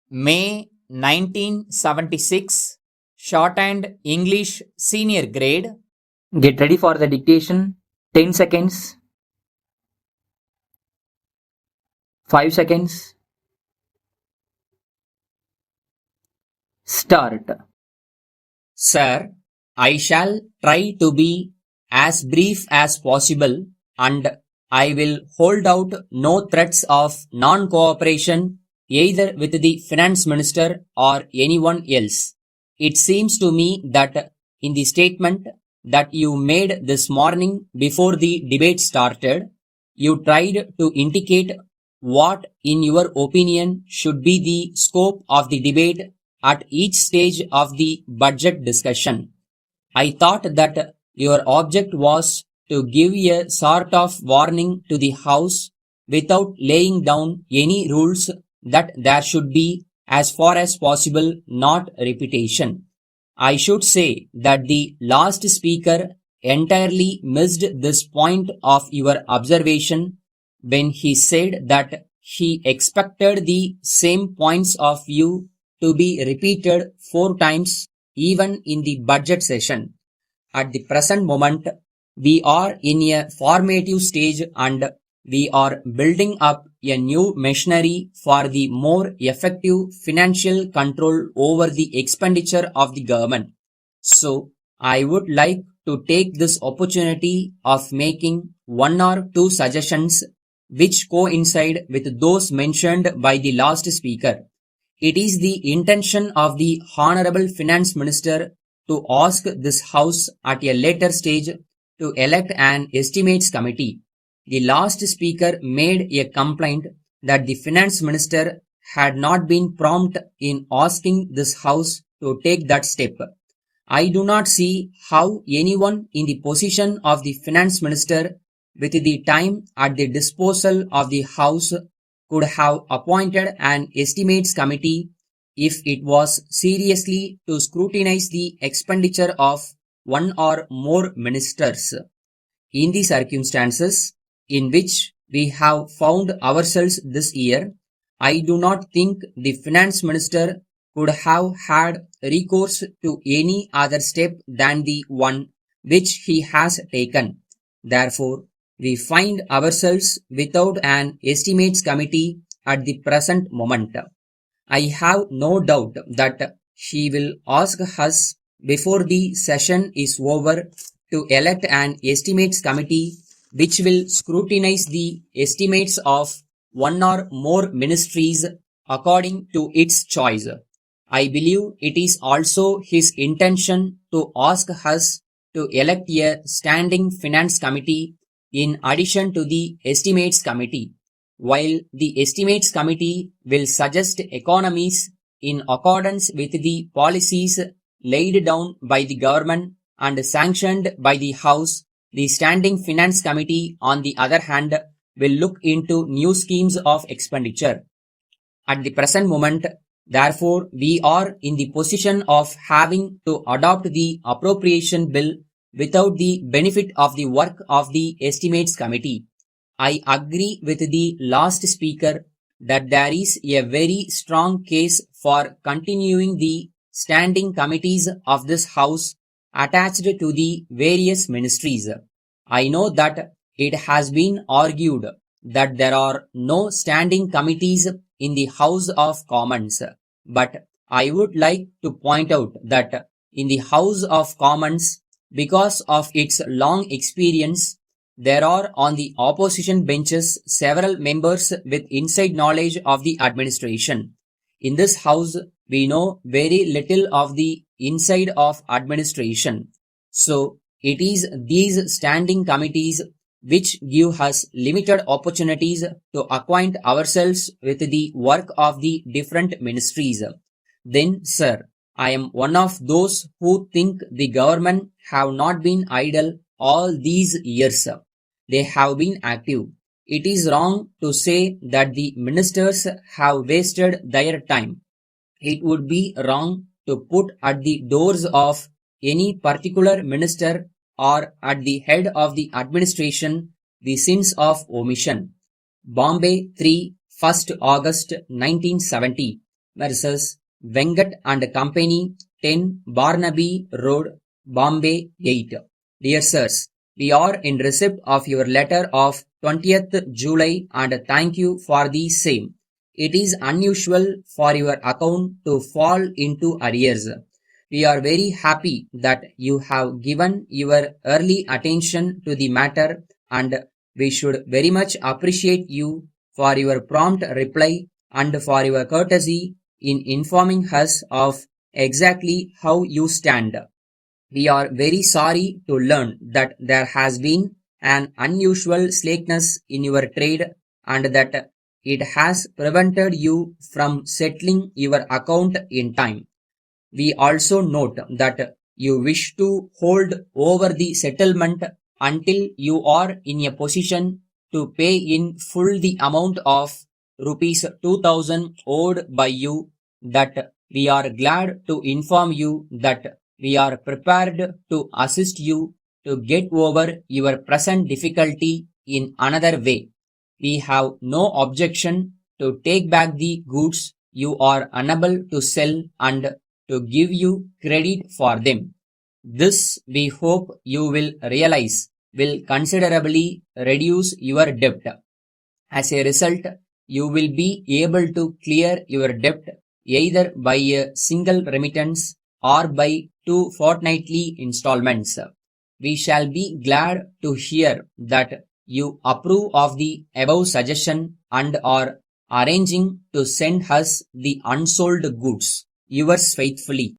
May 1976, Shorthand English Senior Grade. Get ready for the dictation. 10 seconds. 5 seconds. Start. Sir, I shall try to be as brief as possible, and I will hold out no threats of non-cooperation either with the Finance Minister or anyone else. It seems to me that in the statement that you made this morning before the debate started, you tried to indicate what, in your opinion, should be the scope of the debate at each stage of the budget discussion. I thought that your object was to give a sort of warning to the House without laying down any rules that there should be, as far as possible, not repetition. I should say that the last speaker entirely missed this point of your observation when he said that he expected the same points of view to be repeated 4 times even in the budget session. At the present moment, we are in a formative stage and we are building up a new machinery for the more effective financial control over the expenditure of the government. So, I would like to take this opportunity of making 1 or 2 suggestions which coincide with those mentioned by the last speaker. It is the intention of the Honorable Finance Minister to ask this House at a later stage to elect an estimates committee. The last speaker made a complaint that the Finance Minister had not been prompt in asking this House to take that step. I do not see how anyone in the position of the Finance Minister with the time at the disposal of the House could have appointed an estimates committee if it was seriously to scrutinize the expenditure of one or more ministers. In the circumstances in which we have found ourselves this year, I do not think the Finance Minister could have had recourse to any other step than the one which he has taken. Therefore, we find ourselves without an estimates committee at the present moment. I have no doubt that he will ask us before the session is over to elect an estimates committee which will scrutinize the estimates of one or more ministries according to its choice. I believe it is also his intention to ask us to elect a standing finance committee in addition to the estimates committee. While the estimates committee will suggest economies in accordance with the policies laid down by the government and sanctioned by the House, the standing finance committee, on the other hand, will look into new schemes of expenditure. At the present moment, therefore, we are in the position of having to adopt the appropriation bill without the benefit of the work of the estimates committee. I agree with the last speaker that there is a very strong case for continuing the standing committees of this House attached to the various ministries. I know that it has been argued that there are no standing committees in the House of Commons, but I would like to point out that in the House of Commons, because of its long experience, there are on the opposition benches several members with inside knowledge of the administration. In this House, we know very little of the inside of administration. So, it is these standing committees which give us limited opportunities to acquaint ourselves with the work of the different ministries. Then, sir, I am one of those who think the government have not been idle all these years. They have been active. It is wrong to say that the ministers have wasted their time. It would be wrong to put at the doors of any particular minister or at the head of the administration the sins of omission. Bombay 3, 1st August 1970. versus Venkat and Company, 10 Barnaby Road, Bombay, 8. Dear sirs, we are in receipt of your letter of 20th July and thank you for the same. It is unusual for your account to fall into arrears. We are very happy that you have given your early attention to the matter and we should very much appreciate you for your prompt reply and for your courtesy in informing us of exactly how you stand. We are very sorry to learn that there has been an unusual slackness in your trade and that it has prevented you from settling your account in time. We also note that you wish to hold over the settlement until you are in a position to pay in full the amount of rupees 2000 owed by you, that we are glad to inform you that we are prepared to assist you to get over your present difficulty in another way. We have no objection to take back the goods you are unable to sell and to give you credit for them. This we hope you will realize will considerably reduce your debt. As a result, you will be able to clear your debt either by a single remittance or by 2 fortnightly installments. We shall be glad to hear that you approve of the above suggestion and are arranging to send us the unsold goods. Yours faithfully.